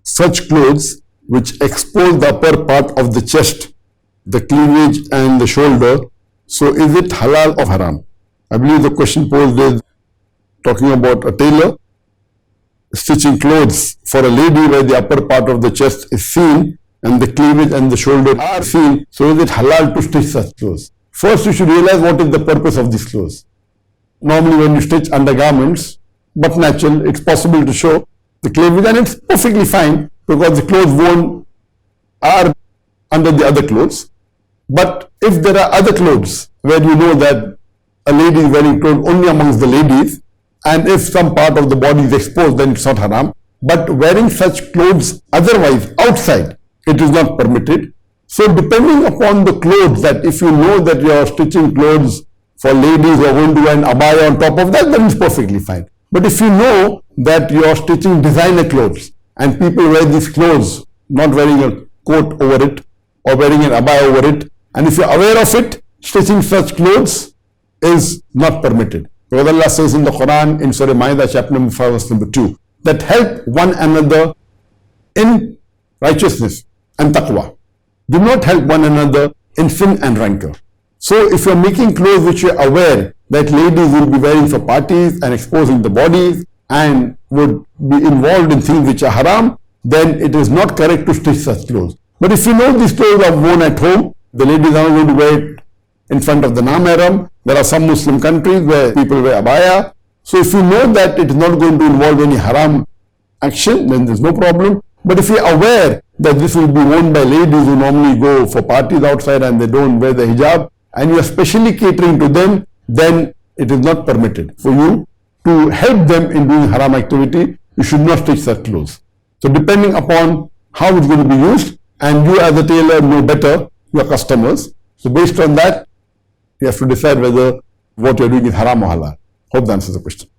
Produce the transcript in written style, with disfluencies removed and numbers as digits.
such clothes which expose the upper part of the chest, the cleavage and the shoulder. So is it halal or haram? I believe the question posed is talking about a tailor stitching clothes for a lady where the upper part of the chest is seen and the cleavage and the shoulder are seen. So is it halal to stitch such clothes? First, you should realize what is the purpose of these clothes. Normally when you stitch undergarments, but natural, it's possible to show the cleavage, and it's perfectly fine because the clothes worn are under the other clothes. But if there are other clothes where you know that a lady is wearing clothes only amongst the ladies, and if some part of the body is exposed, then it's not haram. But wearing such clothes otherwise outside, it is not permitted. So depending upon the clothes, that if you know that you are stitching clothes for ladies who are going to wear an abaya on top of that, then it's perfectly fine. But if you know that you are stitching designer clothes and people wear these clothes, not wearing a coat over it or wearing an abaya over it, and if you are aware of it, stitching such clothes is not permitted. Because Allah says in the Quran, in Surah Ma'idah, chapter number 5, verse number 2, that help one another in righteousness and taqwa. Do not help one another in sin and rancor. So if you are making clothes which you are aware that ladies will be wearing for parties and exposing the bodies and would be involved in things which are haram, then it is not correct to stitch such clothes. But if you know these clothes are worn at home, the ladies are not going to wear it in front of the non-mahram. There are some Muslim countries where people wear abaya. So if you know that it is not going to involve any haram action, then there is no problem. But if you are aware that this will be worn by ladies who normally go for parties outside and they don't wear the hijab, and you are specially catering to them, then it is not permitted for you to help them in doing haram activity. You should not stitch such clothes. So depending upon how it's going to be used, and you as a tailor know better your customers. So based on that, you have to decide whether what you're doing is haram or halal. Hope that answers the question.